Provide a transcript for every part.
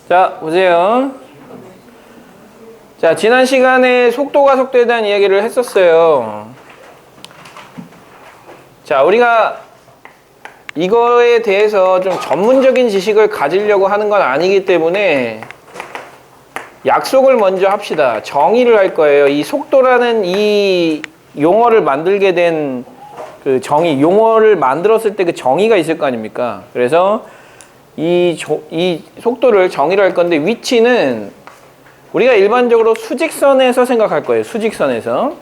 자, 보세요. 자, 지난 시간에 속도가 속도에 대한 이야기를 했었어요. 자, 우리가 이거에 대해서 좀 전문적인 지식을 가지려고 하는 건 아니기 때문에 약속을 먼저 합시다. 정의를 할 거예요. 이 속도라는 이 용어를 만들게 된 그 정의, 용어를 만들었을 때 그 정의가 있을 거 아닙니까? 그래서 이 속도를 정의를 할 건데, 위치는 우리가 일반적으로 수직선에서 생각할 거예요. 수직선에서.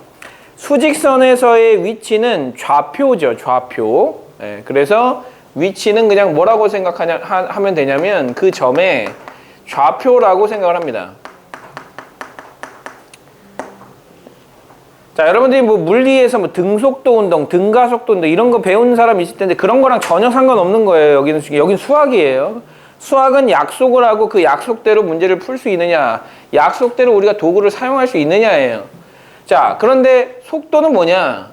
수직선에서의 위치는 좌표죠. 좌표. 예, 그래서 위치는 그냥 뭐라고 하면 되냐면 그 점에 좌표라고 생각을 합니다. 자, 여러분들이 뭐 물리에서 뭐 등속도 운동, 등가속도 운동 이런 거 배운 사람 있을 텐데 그런 거랑 전혀 상관없는 거예요. 여기는 수학이에요. 수학은 약속을 하고 그 약속대로 문제를 풀 수 있느냐, 약속대로 우리가 도구를 사용할 수 있느냐예요. 자, 그런데 속도는 뭐냐?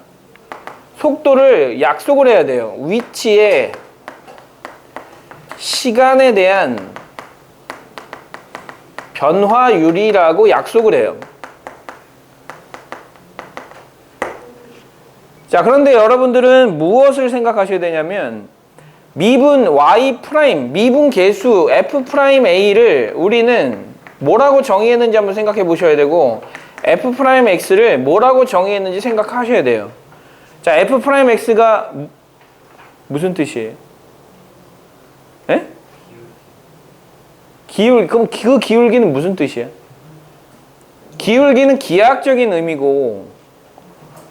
속도를 약속을 해야 돼요. 위치에 시간에 대한 변화율이라고 약속을 해요. 자, 그런데 여러분들은 무엇을 생각하셔야 되냐면 미분 y 프라임, 미분 계수 f 프라임 a를 우리는 뭐라고 정의했는지 한번 생각해 보셔야 되고 f 프라임 x를 뭐라고 정의했는지 생각하셔야 돼요. 자, f 프라임 x가 무슨 뜻이에요? 에? 그럼 그 기울기는 무슨 뜻이야? 기울기는 기하학적인 의미고,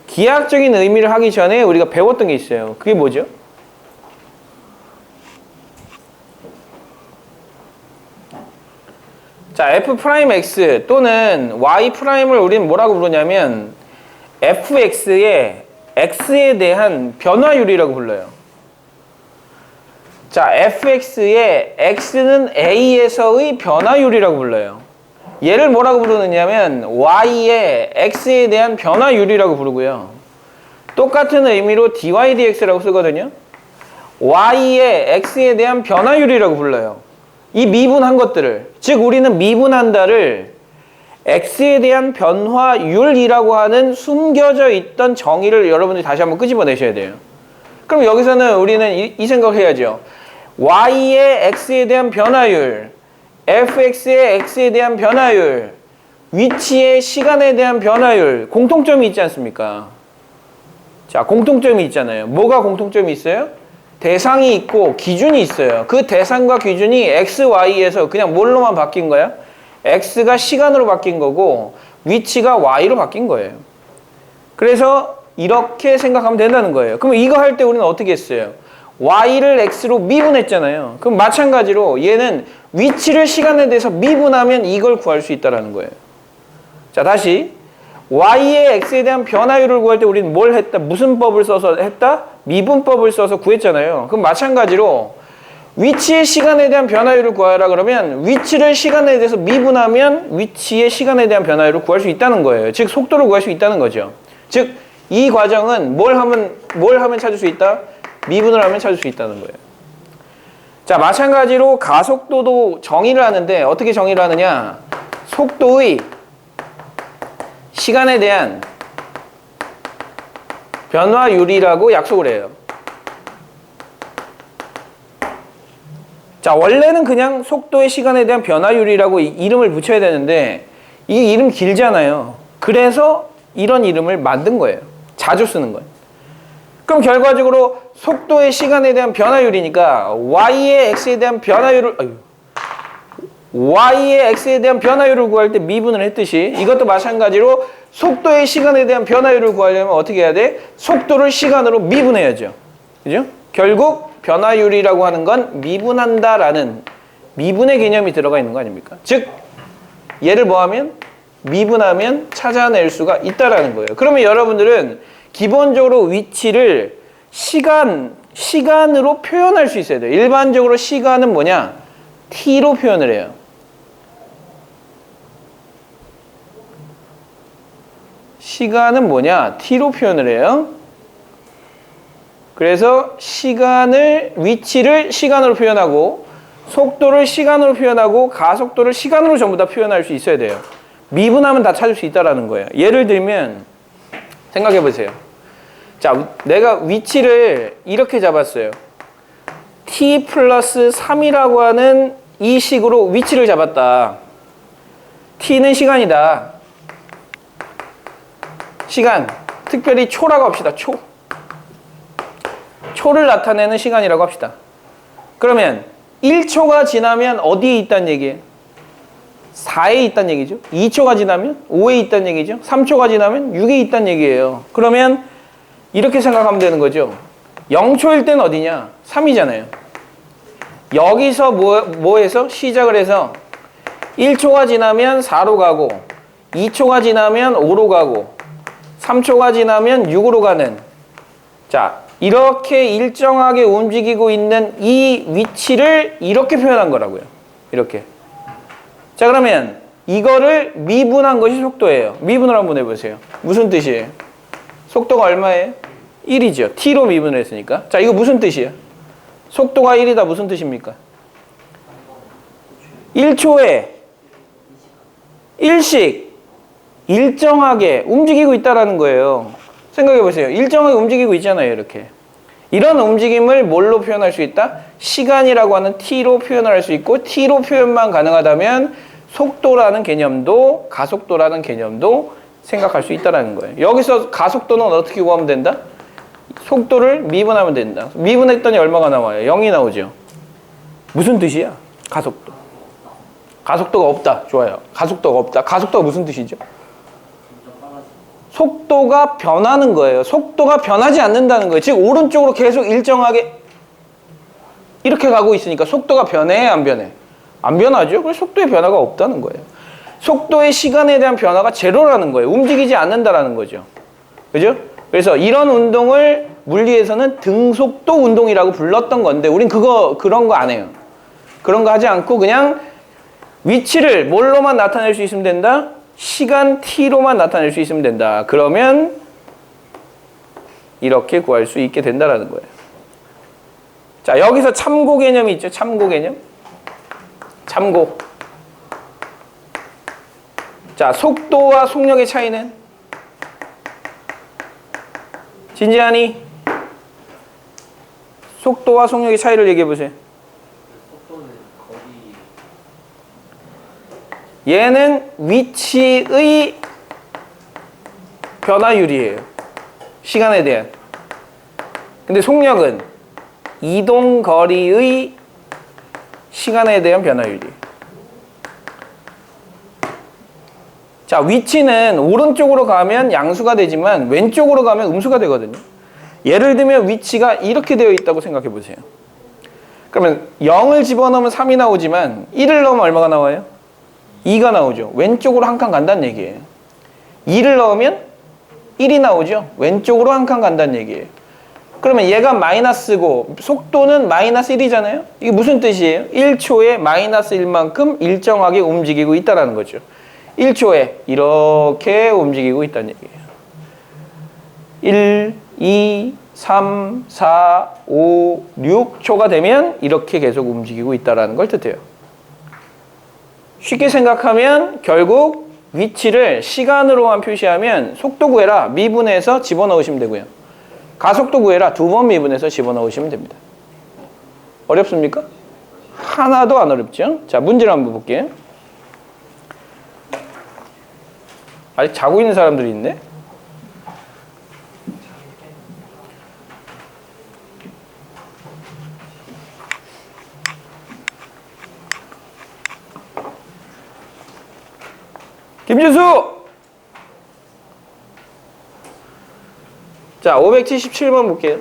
기하학적인 의미를 하기 전에 우리가 배웠던 게 있어요. 그게 뭐죠? 자, f'x 또는 y'을 우리는 뭐라고 부르냐면 fx의 x에 대한 변화율이라고 불러요. 자, fx의 x는 a에서의 변화율이라고 불러요. 얘를 뭐라고 부르느냐면 y의 x에 대한 변화율이라고 부르고요. 똑같은 의미로 dy dx라고 쓰거든요. y의 x에 대한 변화율이라고 불러요. 이 미분한 것들을, 즉 우리는 미분한다를 x에 대한 변화율이라고 하는 숨겨져 있던 정의를 여러분들이 다시 한번 끄집어내셔야 돼요. 그럼 여기서는 우리는 이 생각을 해야죠. y의 x에 대한 변화율, fx의 x에 대한 변화율, 위치의 시간에 대한 변화율, 공통점이 있지 않습니까? 자, 공통점이 있잖아요. 뭐가 공통점이 있어요? 대상이 있고 기준이 있어요. 그 대상과 기준이 x, y에서 그냥 뭘로만 바뀐 거야? x가 시간으로 바뀐 거고 위치가 y로 바뀐 거예요. 그래서 이렇게 생각하면 된다는 거예요. 그럼 이거 할 때 우리는 어떻게 했어요? y를 x로 미분했잖아요. 그럼 마찬가지로 얘는 위치를 시간에 대해서 미분하면 이걸 구할 수 있다는 거예요. 자, 다시 y의 x에 대한 변화율을 구할 때 우리는 뭘 했다? 무슨 법을 써서 했다? 미분법을 써서 구했잖아요. 그럼 마찬가지로 위치의 시간에 대한 변화율을 구하라 그러면 위치를 시간에 대해서 미분하면 위치의 시간에 대한 변화율을 구할 수 있다는 거예요. 즉 속도를 구할 수 있다는 거죠. 즉 이 과정은 뭘 하면 찾을 수 있다? 미분을 하면 찾을 수 있다는 거예요. 자, 마찬가지로 가속도도 정의를 하는데 어떻게 정의를 하느냐? 속도의 시간에 대한 변화율이라고 약속을 해요. 자, 원래는 그냥 속도의 시간에 대한 변화율이라고 이름을 붙여야 되는데 이 이름 길잖아요. 그래서 이런 이름을 만든 거예요. 자주 쓰는 거예요. 그럼 결과적으로 속도의 시간에 대한 변화율이니까 y의 x에 대한 변화율을 구할 때 미분을 했듯이 이것도 마찬가지로 속도의 시간에 대한 변화율을 구하려면 어떻게 해야 돼? 속도를 시간으로 미분해야죠. 그죠? 결국 변화율이라고 하는 건 미분한다라는 미분의 개념이 들어가 있는 거 아닙니까? 즉 얘를 뭐하면? 미분하면 찾아낼 수가 있다라는 거예요. 그러면 여러분들은 기본적으로 위치를 시간으로 표현할 수 있어야 돼요. 일반적으로 시간은 뭐냐? t로 표현을 해요. 시간은 뭐냐? t로 표현을 해요. 그래서 위치를 시간으로 표현하고 속도를 시간으로 표현하고 가속도를 시간으로 전부 다 표현할 수 있어야 돼요. 미분하면 다 찾을 수 있다는 거예요. 예를 들면 생각해 보세요. 자, 내가 위치를 이렇게 잡았어요. t 플러스 3이라고 하는 이 식으로 위치를 잡았다. t는 시간이다. 시간, 특별히 초라고 합시다. 초를 나타내는 시간이라고 합시다. 그러면 1초가 지나면 어디에 있다는 얘기예요? 4에 있다는 얘기죠. 2초가 지나면 5에 있다는 얘기죠. 3초가 지나면 6에 있다는 얘기예요. 그러면 이렇게 생각하면 되는 거죠. 0초일 땐 어디냐? 3이잖아요. 여기서 뭐해서 시작을 해서 1초가 지나면 4로 가고 2초가 지나면 5로 가고 3초가 지나면 6으로 가는, 자, 이렇게 일정하게 움직이고 있는 이 위치를 이렇게 표현한 거라고요. 이렇게. 자, 그러면 이거를 미분한 것이 속도예요. 미분을 한번 해보세요. 무슨 뜻이에요? 속도가 얼마예요? 1이죠. t로 미분을 했으니까. 자, 이거 무슨 뜻이에요? 속도가 1이다 무슨 뜻입니까? 1초에 1씩 일정하게 움직이고 있다는 거예요. 생각해 보세요. 일정하게 움직이고 있잖아요. 이렇게. 이런 움직임을 뭘로 표현할 수 있다? 시간이라고 하는 t로 표현을 할 수 있고, t로 표현만 가능하다면 속도라는 개념도 가속도라는 개념도 생각할 수 있다는 거예요. 여기서 가속도는 어떻게 구하면 된다? 속도를 미분하면 된다. 미분했더니 얼마가 나와요? 0이 나오죠. 무슨 뜻이야? 가속도. 가속도가 없다. 좋아요. 가속도가 없다. 가속도가 무슨 뜻이죠? 속도가 변하는 거예요. 속도가 변하지 않는다는 거예요. 즉 오른쪽으로 계속 일정하게 이렇게 가고 있으니까 속도가 변해? 안 변해? 안 변하죠. 그래서 속도의 변화가 없다는 거예요. 속도의 시간에 대한 변화가 제로라는 거예요. 움직이지 않는다라는 거죠. 그죠? 그래서 이런 운동을 물리에서는 등속도 운동이라고 불렀던 건데 우린 그런 거 안 해요. 그런 거 하지 않고 그냥 위치를 뭘로만 나타낼 수 있으면 된다? 시간 t로만 나타낼 수 있으면 된다. 그러면 이렇게 구할 수 있게 된다라는 거예요. 자, 여기서 참고 개념이 있죠. 참고 개념. 참고. 자, 속도와 속력의 차이는? 진지하니? 속도와 속력의 차이를 얘기해 보세요. 얘는 위치의 변화율이에요. 시간에 대한. 근데 속력은 이동 거리의 시간에 대한 변화율이에요. 자, 위치는 오른쪽으로 가면 양수가 되지만 왼쪽으로 가면 음수가 되거든요. 예를 들면 위치가 이렇게 되어 있다고 생각해 보세요. 그러면 0을 집어넣으면 3이 나오지만 1을 넣으면 얼마가 나와요? 2가 나오죠. 왼쪽으로 한 칸 간다는 얘기예요. 2를 넣으면 1이 나오죠. 왼쪽으로 한 칸 간다는 얘기예요. 그러면 얘가 마이너스고 속도는 마이너스 1이잖아요. 이게 무슨 뜻이에요? 1초에 마이너스 1만큼 일정하게 움직이고 있다는 거죠. 1초에 이렇게 움직이고 있다는 얘기예요. 1, 2, 3, 4, 5, 6초가 되면 이렇게 계속 움직이고 있다는 걸 뜻해요. 쉽게 생각하면 결국 위치를 시간으로만 표시하면 속도 구해라 미분해서 집어넣으시면 되고요. 가속도 구해라 2번 미분해서 집어넣으시면 됩니다. 어렵습니까? 하나도 안 어렵죠? 자, 문제를 한번 볼게요. 아직 자고 있는 사람들이 있네? 김준수! 자, 577번 볼게요.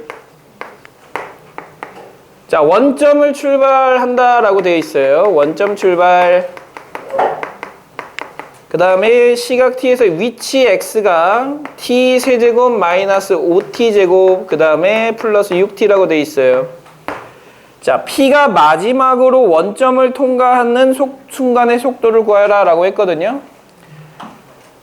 자, 원점을 출발한다라고 되어 있어요. 원점 출발. 그 다음에 시각 t에서 위치 x가 t 세제곱 마이너스 5t 제곱 그 다음에 플러스 6t라고 되어 있어요. 자, p가 마지막으로 원점을 통과하는 순간의 속도를 구하라 라고 했거든요.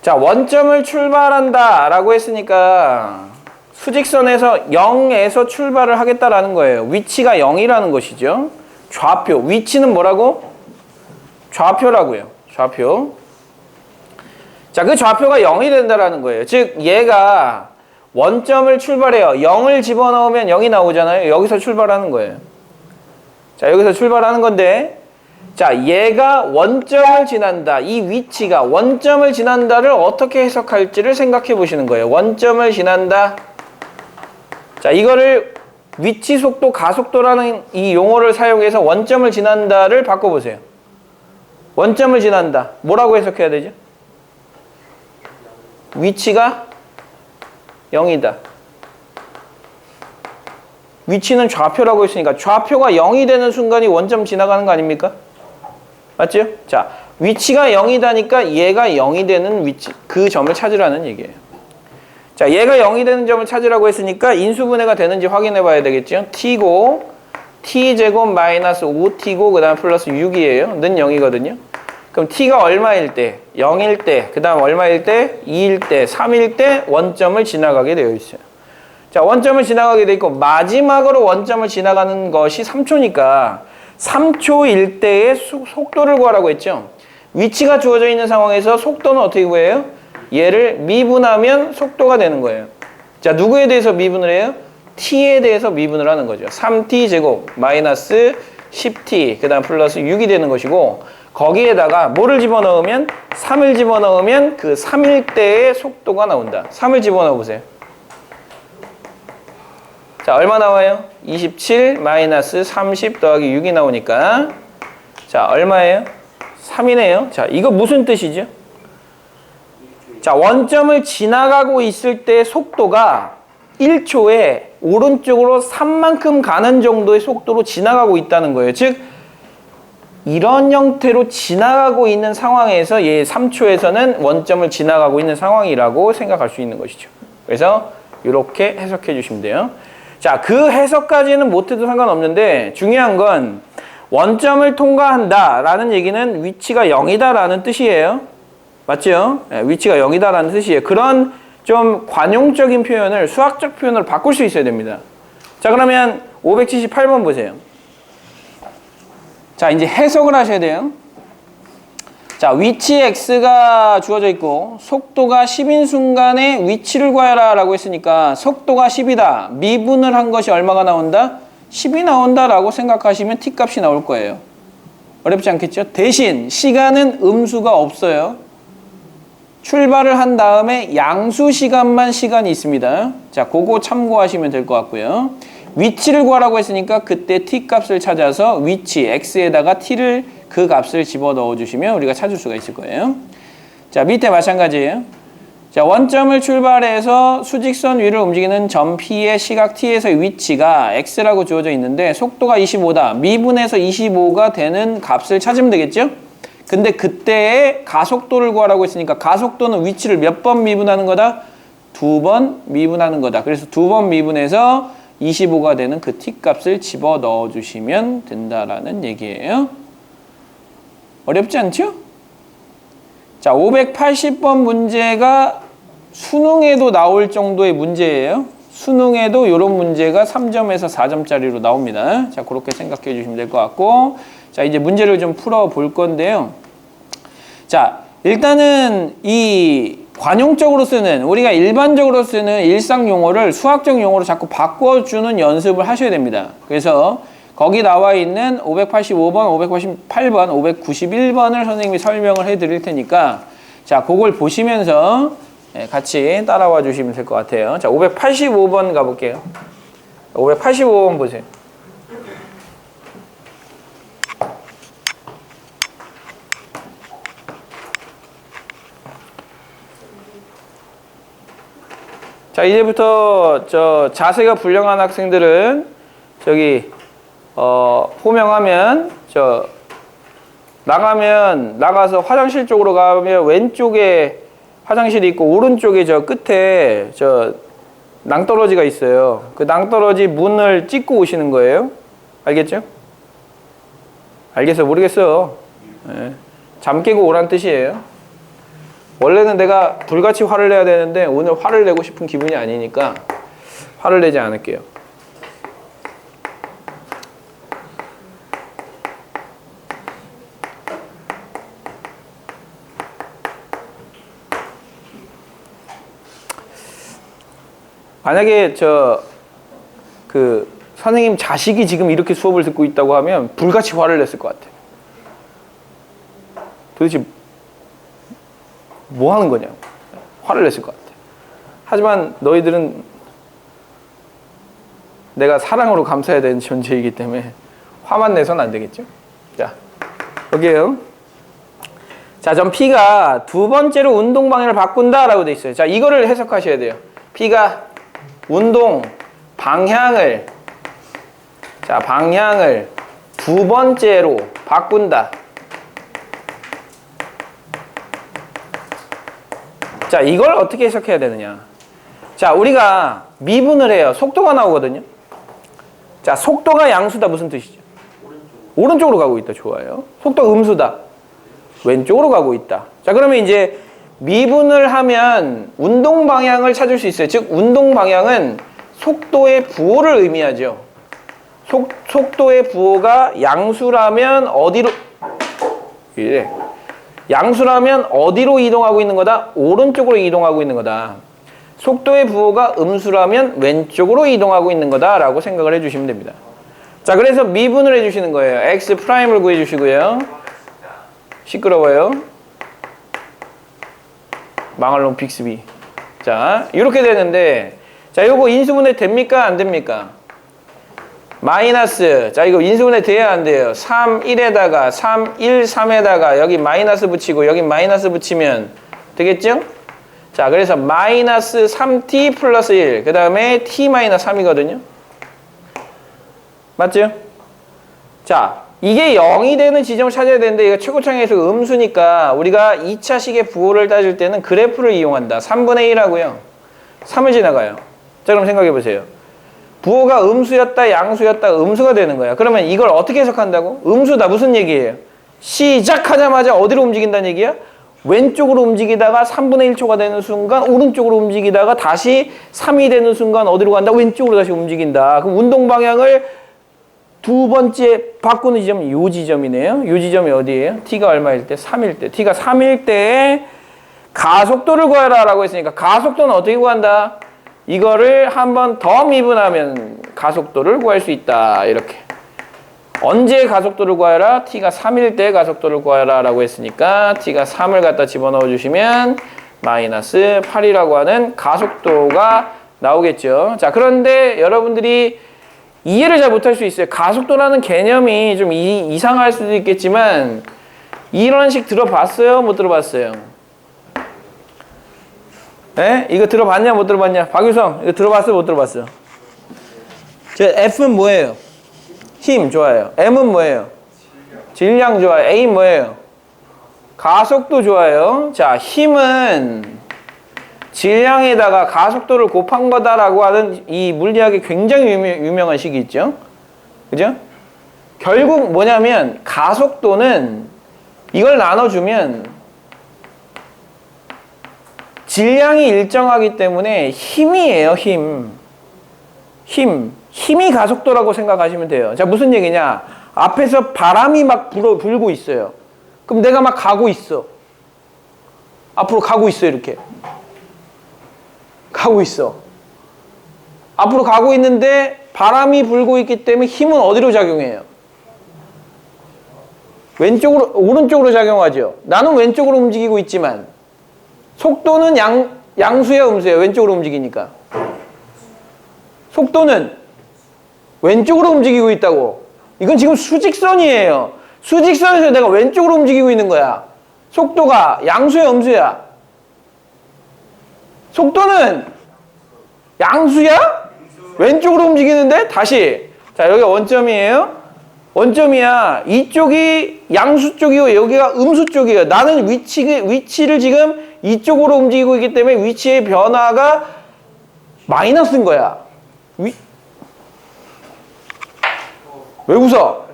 자, 원점을 출발한다 라고 했으니까 수직선에서 0에서 출발을 하겠다라는 거예요. 위치가 0이라는 것이죠. 좌표. 위치는 뭐라고? 좌표라고요. 좌표. 자, 그 좌표가 0이 된다라는 거예요. 즉 얘가 원점을 출발해요. 0을 집어넣으면 0이 나오잖아요. 여기서 출발하는 거예요. 자, 여기서 출발하는 건데, 자, 얘가 원점을 지난다. 이 위치가 원점을 지난다를 어떻게 해석할지를 생각해 보시는 거예요. 원점을 지난다. 자, 이거를 위치 속도, 가속도라는 이 용어를 사용해서 원점을 지난다를 바꿔보세요. 원점을 지난다. 뭐라고 해석해야 되죠? 위치가 0이다. 위치는 좌표라고 했으니까 좌표가 0이 되는 순간이 원점 지나가는 거 아닙니까? 맞죠? 자, 위치가 0이다니까 얘가 0이 되는 위치, 그 점을 찾으라는 얘기예요. 자, 얘가 0이 되는 점을 찾으라고 했으니까 인수분해가 되는지 확인해 봐야 되겠죠? t고 t제곱 마이너스 5t고 그 다음 플러스 6이에요. 는 0이거든요. 그럼 t가 얼마일 때? 0일 때, 그 다음 얼마일 때? 2일 때, 3일 때 원점을 지나가게 되어 있어요. 자, 원점을 지나가게 돼 있고 마지막으로 원점을 지나가는 것이 3초니까 3초일 때의 속도를 구하라고 했죠. 위치가 주어져 있는 상황에서 속도는 어떻게 구해요? 얘를 미분하면 속도가 되는 거예요. 자, 누구에 대해서 미분을 해요? t에 대해서 미분을 하는 거죠. 3t 제곱 마이너스 10t 그 다음 플러스 6이 되는 것이고 거기에다가 뭐를 집어넣으면 3을 집어넣으면 그 3일 때의 속도가 나온다. 3을 집어넣어 보세요. 자, 얼마 나와요? 27 마이너스 30 더하기 6이 나오니까 자, 얼마예요? 3이네요. 자, 이거 무슨 뜻이죠? 자, 원점을 지나가고 있을 때 속도가 1초에 오른쪽으로 3만큼 가는 정도의 속도로 지나가고 있다는 거예요. 즉 이런 형태로 지나가고 있는 상황에서 얘 3초에서는 원점을 지나가고 있는 상황이라고 생각할 수 있는 것이죠. 그래서 이렇게 해석해 주시면 돼요. 자, 그 해석까지는 못해도 상관없는데 중요한 건 원점을 통과한다 라는 얘기는 위치가 0이다 라는 뜻이에요. 맞죠? 네, 위치가 0이다 라는 뜻이에요. 그런 좀 관용적인 표현을 수학적 표현으로 바꿀 수 있어야 됩니다. 자, 그러면 578번 보세요. 자, 이제 해석을 하셔야 돼요. 자, 위치 x가 주어져 있고 속도가 10인 순간에 위치를 구하라 라고 했으니까 속도가 10이다. 미분을 한 것이 얼마가 나온다? 10이 나온다 라고 생각하시면 t값이 나올 거예요. 어렵지 않겠죠? 대신 시간은 음수가 없어요. 출발을 한 다음에 양수 시간만 시간이 있습니다. 자, 그거 참고하시면 될 것 같고요. 위치를 구하라고 했으니까 그때 t값을 찾아서 위치 x에다가 t를 그 값을 집어넣어 주시면 우리가 찾을 수가 있을 거예요. 자, 밑에 마찬가지예요. 자, 원점을 출발해서 수직선 위를 움직이는 점 P의 시각 T에서의 위치가 x라고 주어져 있는데 속도가 25다. 미분해서 25가 되는 값을 찾으면 되겠죠? 근데 그때의 가속도를 구하라고 했으니까 가속도는 위치를 몇 번 미분하는 거다? 2번 미분하는 거다. 그래서 2번 미분해서 25가 되는 그 t값을 집어넣어 주시면 된다라는 얘기예요. 어렵지 않죠? 자, 580번 문제가 수능에도 나올 정도의 문제예요. 수능에도 이런 문제가 3점에서 4점짜리로 나옵니다. 자, 그렇게 생각해 주시면 될 것 같고, 자, 이제 문제를 좀 풀어 볼 건데요. 자, 일단은 이 관용적으로 쓰는, 우리가 일반적으로 쓰는 일상 용어를 수학적 용어로 자꾸 바꿔주는 연습을 하셔야 됩니다. 그래서 거기 나와 있는 585번, 588번, 591번을 선생님이 설명을 해 드릴 테니까 자, 그걸 보시면서 같이 따라와 주시면 될 것 같아요. 자, 585번 가볼게요. 585번 보세요. 자, 이제부터 저 자세가 불량한 학생들은 저기 호명하면 나가서 화장실 쪽으로 가면 왼쪽에 화장실이 있고 오른쪽에 저 끝에 저 낭떠러지가 있어요. 그 낭떠러지 문을 찍고 오시는 거예요. 알겠죠? 알겠어? 모르겠어. 네. 잠 깨고 오란 뜻이에요. 원래는 내가 불같이 화를 내야 되는데 오늘 화를 내고 싶은 기분이 아니니까 화를 내지 않을게요. 만약에 선생님 자식이 지금 이렇게 수업을 듣고 있다고 하면 불같이 화를 냈을 것 같아. 도대체 뭐 하는 거냐? 화를 냈을 것 같아. 하지만 너희들은 내가 사랑으로 감싸야 되는 존재이기 때문에 화만 내서는 안 되겠죠? 자, 여기에요. 자, 전 P가 두 번째로 운동 방향을 바꾼다라고 돼 있어요. 자, 이거를 해석하셔야 돼요. P가 운동 방향을 두 번째로 바꾼다. 자, 이걸 어떻게 해석해야 되느냐? 자, 우리가 미분을 해요. 속도가 나오거든요. 자, 속도가 양수다 무슨 뜻이죠? 오른쪽으로 가고 있다. 좋아요. 속도 음수다. 왼쪽으로 가고 있다. 자, 그러면 이제 미분을 하면 운동 방향을 찾을 수 있어요. 즉, 운동 방향은 속도의 부호를 의미하죠. 속도의 부호가 양수라면 어디로 이래. 양수라면 어디로 이동하고 있는 거다? 오른쪽으로 이동하고 있는 거다. 속도의 부호가 음수라면 왼쪽으로 이동하고 있는 거다라고 생각을 해주시면 됩니다. 자, 그래서 미분을 해주시는 거예요. x 프라임을 구해주시고요. 시끄러워요. 망할 놈 빅스비. 자, 이렇게 되는데, 자, 요거 인수분해 됩니까? 안 됩니까? 마이너스. 자, 이거 인수분해 돼야 안 돼요. 3, 1에다가 3, 1, 3에다가 여기 마이너스 붙이고 여기 마이너스 붙이면 되겠죠? 자, 그래서 마이너스 3t 플러스 1. 그 다음에 t 마이너스 3이거든요. 맞죠? 자, 이게 0이 되는 지점을 찾아야 되는데 이거 최고창에서 음수니까 우리가 2차식의 부호를 따질 때는 그래프를 이용한다. 3분의 1하고요. 3을 지나가요. 자, 그럼 생각해 보세요. 부호가 음수였다, 양수였다, 음수가 되는 거야. 그러면 이걸 어떻게 해석한다고? 음수다. 무슨 얘기예요? 시작하자마자 어디로 움직인다는 얘기야? 왼쪽으로 움직이다가 3분의 1초가 되는 순간 오른쪽으로 움직이다가 다시 3이 되는 순간 어디로 간다? 왼쪽으로 다시 움직인다. 그럼 운동 방향을 두 번째 바꾸는 지점은 이 지점이네요. 이 지점이 어디예요? t가 얼마일 때? 3일 때. t가 3일 때에 가속도를 구하라 라고 했으니까 가속도는 어떻게 구한다? 이거를 한 번 더 미분하면 가속도를 구할 수 있다. 이렇게. 언제 가속도를 구하라? t가 3일 때 가속도를 구하라 라고 했으니까 t가 3을 갖다 집어넣어 주시면 마이너스 8이라고 하는 가속도가 나오겠죠. 자, 그런데 여러분들이 이해를 잘 못할 수 있어요. 가속도라는 개념이 좀 이상할 수도 있겠지만 이런 식 들어봤어요? 못 들어봤어요? 네? 이거 들어봤냐? 못 들어봤냐? 박유성 이거 들어봤어요? 못 들어봤어요? F는 뭐예요? 힘 좋아요. M은 뭐예요? 질량 좋아요. A 뭐예요? 가속도 좋아요. 자, 힘은 질량에다가 가속도를 곱한 거다라고 하는 이 물리학의 굉장히 유명한 식이 있죠. 그죠? 결국 뭐냐면 가속도는 이걸 나눠주면 질량이 일정하기 때문에 힘이에요. 힘이 가속도라고 생각하시면 돼요. 자, 무슨 얘기냐? 앞에서 바람이 막 불고 있어요. 그럼 내가 막 가고 있어. 앞으로 가고 있어. 이렇게 가고 있어. 앞으로 가고 있는데 바람이 불고 있기 때문에 힘은 어디로 작용해요? 왼쪽으로, 오른쪽으로 작용하죠. 나는 왼쪽으로 움직이고 있지만 속도는 양수야, 음수야? 왼쪽으로 움직이니까. 속도는 왼쪽으로 움직이고 있다고. 이건 지금 수직선이에요. 수직선에서 내가 왼쪽으로 움직이고 있는 거야. 속도가 양수야, 음수야? 속도는 양수야? 왼쪽으로 움직이는데? 다시. 자, 여기가 원점이에요. 원점이야. 이쪽이 양수 쪽이고 여기가 음수 쪽이에요. 나는 위치를 지금 이쪽으로 움직이고 있기 때문에 위치의 변화가 마이너스인 거야. 왜 웃어?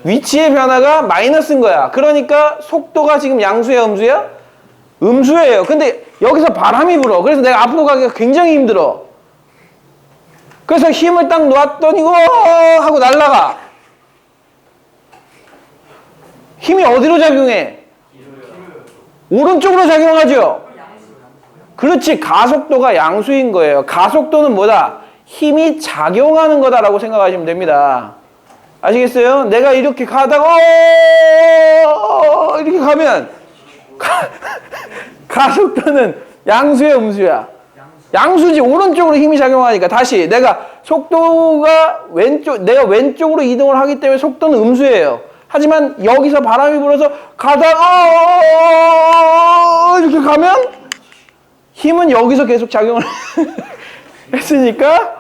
위치의 변화가 마이너스인 거야. 그러니까 속도가 지금 양수야, 음수야? 음수예요. 근데 여기서 바람이 불어. 그래서 내가 앞으로 가기가 굉장히 힘들어. 그래서 힘을 딱 놓았더니 하고 날아가. 힘이 어디로 작용해? 오른쪽으로 작용하죠. 그렇지, 가속도가 양수인 거예요. 가속도는 뭐다? 힘이 작용하는 거다라고 생각하시면 됩니다. 아시겠어요? 내가 이렇게 가다가 이렇게 가면 가속도는 양수야, 음수야? 양수지. 오른쪽으로 힘이 작용하니까. 다시 내가 속도가 내가 왼쪽으로 이동을 하기 때문에 속도는 음수예요. 하지만 여기서 바람이 불어서 가다가 이렇게 가면 힘은 여기서 계속 작용을 했으니까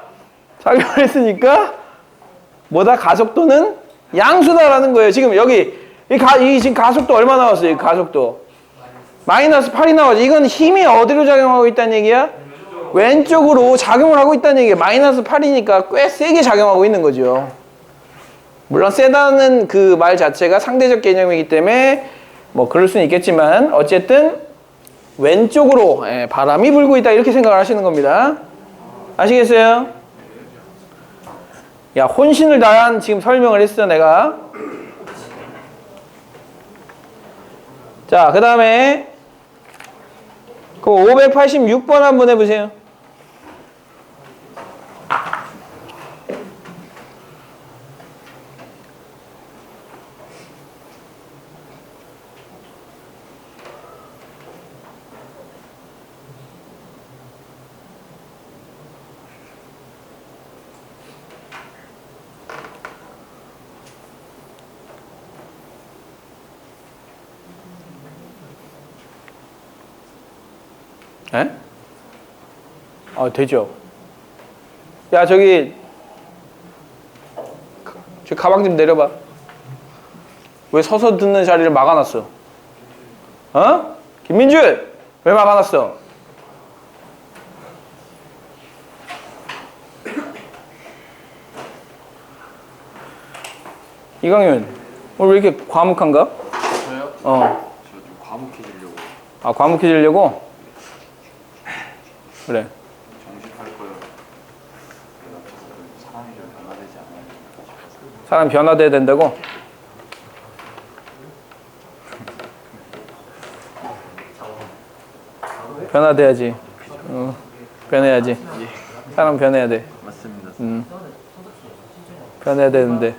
뭐다? 가속도는 양수다라는 거예요. 지금 여기 지금 가속도 얼마 나왔어요? 가속도 마이너스 8이 나와죠. 이건 힘이 어디로 작용하고 있다는 얘기야? 왼쪽으로 작용을 하고 있다는 얘기예요. 마이너스 8이니까 꽤 세게 작용하고 있는 거죠. 물론 세다는 그 말 자체가 상대적 개념이기 때문에 뭐 그럴 수는 있겠지만 어쨌든 왼쪽으로 바람이 불고 있다 이렇게 생각을 하시는 겁니다. 아시겠어요? 야, 혼신을 다한 지금 설명을 했어 내가. 자, 그 다음에 그 586번 한번 해보세요. 에? 되죠. 야, 저기 가방 좀 내려봐. 왜 서서 듣는 자리를 막아놨어? 김민준! 왜 막아놨어? 이강윤, 오늘 왜 이렇게 과묵한가? 저요? 저 좀 과묵해지려고. 과묵해지려고? 그래. 정식할 거예요. 사람이 좀 변화되지 않아요? 사람 변화돼야 된다고? 변화돼야지. 변해야지. 사람 변해야 돼. 맞습니다. 변해야 되는데.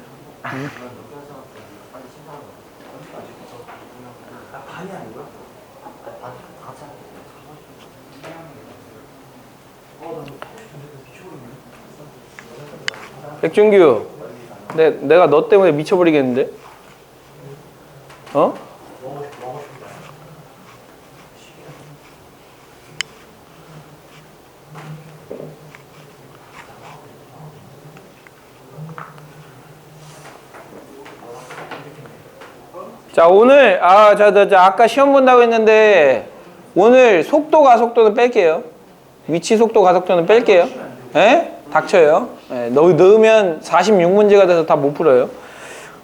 백준규, 내가 너 때문에 미쳐버리겠는데? 자, 오늘 아까 시험 본다고 했는데 오늘 속도 가속도는 뺄게요. 위치 속도 가속도는 뺄게요. 에? 닥쳐요. 넣으면 46문제가 돼서 다 못 풀어요.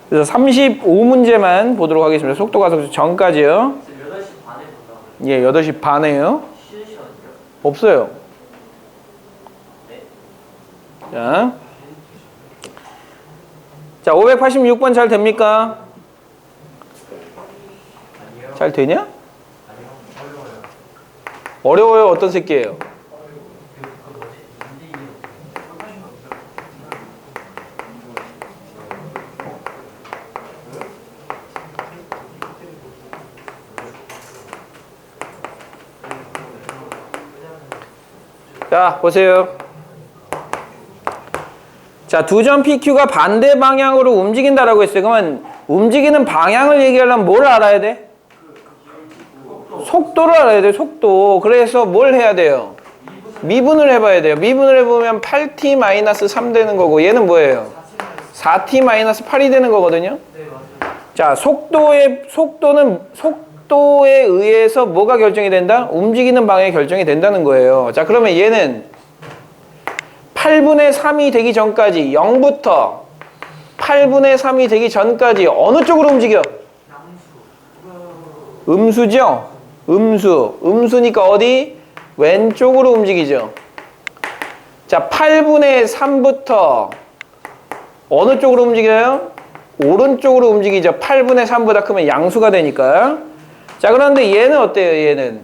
그래서 35문제만 보도록 하겠습니다. 속도 가속도 전까지요. 8시 반에 본다고요? 예, 8시 반에요. 쉬는 시간이요? 없어요. 네. 자, 586번 잘 됩니까? 잘 되냐? 어려워요. 어떤 새끼예요? 자, 보세요. 자, 두 점 PQ가 반대 방향으로 움직인다라고 했어요. 그러면 움직이는 방향을 얘기하려면 뭘 알아야 돼? 속도를 알아야 돼요. 속도. 그래서 뭘 해야 돼요? 미분을 해봐야 돼요. 미분을 해보면 8t-3 되는 거고 얘는 뭐예요? 4t-8이 되는 거거든요. 자, 속도에 의해서 뭐가 결정이 된다? 움직이는 방향이 결정이 된다는 거예요. 자, 그러면 얘는 8분의 3이 되기 전까지 0부터 8분의 3이 되기 전까지 어느 쪽으로 움직여? 음수죠? 음수니까 어디? 왼쪽으로 움직이죠. 자, 8분의 3부터 어느 쪽으로 움직여요? 오른쪽으로 움직이죠. 8분의 3보다 크면 양수가 되니까. 자, 그런데 얘는 어때요? 얘는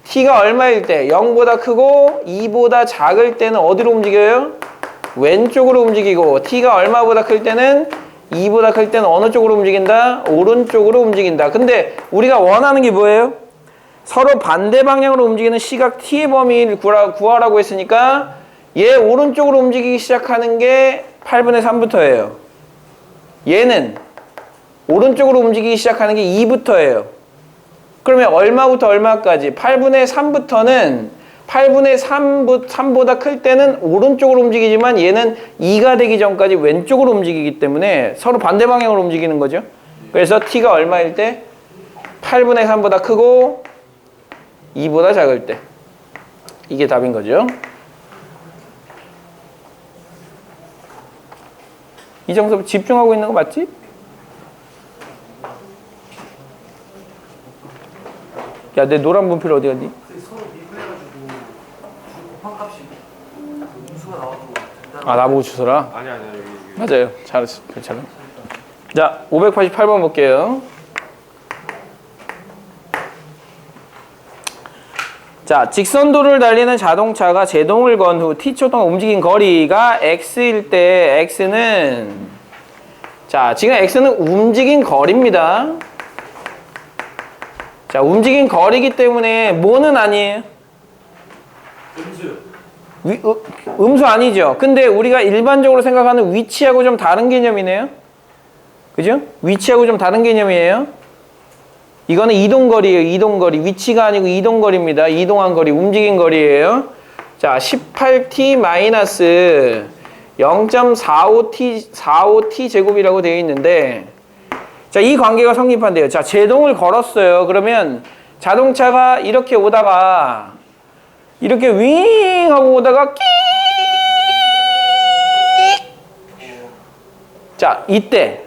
t가 얼마일 때? 0보다 크고 2보다 작을 때는 어디로 움직여요? 왼쪽으로 움직이고 t가 얼마보다 클 때는 2보다 클 때는 어느 쪽으로 움직인다? 오른쪽으로 움직인다. 근데 우리가 원하는 게 뭐예요? 서로 반대 방향으로 움직이는 시각 t의 범위를 구하라고 했으니까 얘 오른쪽으로 움직이기 시작하는 게 8분의 3부터예요. 얘는 오른쪽으로 움직이기 시작하는 게 2부터예요. 그러면 얼마부터 얼마까지? 8분의 3부터는 8분의 3보다 클 때는 오른쪽으로 움직이지만 얘는 2가 되기 전까지 왼쪽으로 움직이기 때문에 서로 반대 방향으로 움직이는 거죠. 그래서 t가 얼마일 때? 8분의 3보다 크고 2보다 작을 때. 이게 답인 거죠. 이 정도 집중하고 있는 거 맞지? 야, 내 노란 분필 어디 갔니? 서로 미분해가지고 곱한 값이 음수가 나와도 아, 나보고 주소라? 아니 여기. 맞아요. 잘했어. 괜찮아. 자, 588번 볼게요. 자, 직선도를 달리는 자동차가 제동을 건 후 t초 동안 움직인 거리가 x일 때 x는 자, 지금 x는 움직인 거리입니다. 자, 움직인 거리이기 때문에 뭐는 아니에요? 음수 아니죠. 근데 우리가 일반적으로 생각하는 위치하고 좀 다른 개념이네요. 그죠? 위치하고 좀 다른 개념이에요. 이거는 이동거리예요. 이동거리. 위치가 아니고 이동거리입니다. 이동한 거리, 움직인 거리예요. 자, 18t 마이너스 0.45t 제곱이라고 되어 있는데 자, 이 관계가 성립한대요. 자, 제동을 걸었어요. 그러면 자동차가 이렇게 오다가 이렇게 윙 하고 오다가 끼 자, 이때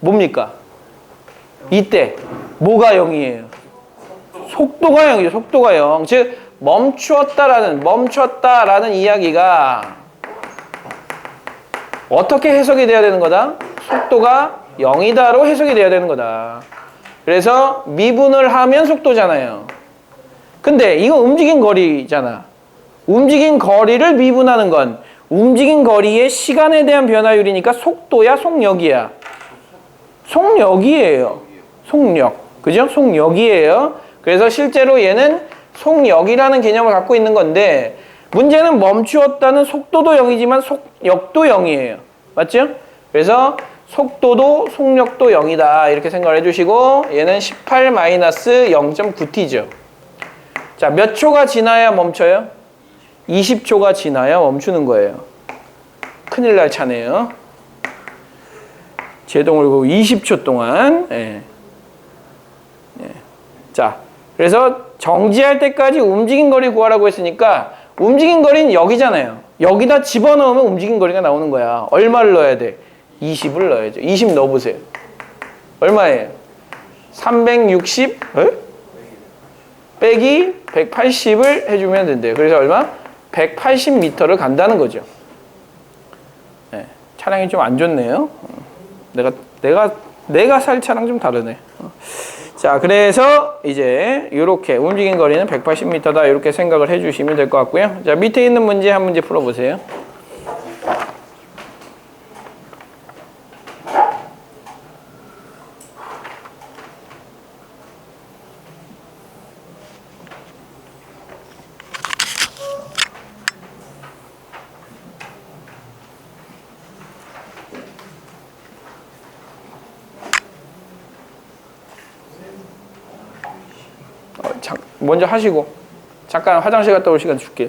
뭡니까? 이때 뭐가 0이에요? 속도가 0이죠. 속도가 0. 즉 멈췄다라는 이야기가 어떻게 해석이 돼야 되는 거다? 속도가 0이다로 해석이 돼야 되는 거다. 그래서 미분을 하면 속도잖아요. 근데 이거 움직인 거리잖아. 움직인 거리를 미분하는 건 움직인 거리의 시간에 대한 변화율이니까 속도야, 속력이야? 속력이에요. 속력. 그죠? 속력이에요. 그래서 실제로 얘는 속력이라는 개념을 갖고 있는 건데 문제는 멈추었다는 속도도 0이지만 속력도 0이에요. 맞죠? 그래서 속도도 속력도 0이다. 이렇게 생각을 해주시고 얘는 18-0.9t죠. 자, 몇 초가 지나야 멈춰요? 20초가 지나야 멈추는 거예요. 큰일 날 차네요. 제동을 걸고 20초 동안. 예. 예. 자, 그래서 정지할 때까지 움직인 거리 구하라고 했으니까 움직인 거리는 여기잖아요. 여기다 집어넣으면 움직인 거리가 나오는 거야. 얼마를 넣어야 돼? 20을 넣어야죠. 20 넣어보세요. 얼마예요? 360 빼기 180을 해주면 된대요. 그래서 얼마? 180m를 간다는 거죠. 네, 차량이 좀 안 좋네요. 내가 살 차랑 좀 다르네. 자, 그래서 이제 이렇게 움직인 거리는 180m다 이렇게 생각을 해주시면 될 것 같고요. 자, 밑에 있는 문제 한 문제 풀어보세요. 먼저 하시고 잠깐 화장실 갔다 올 시간 줄게요.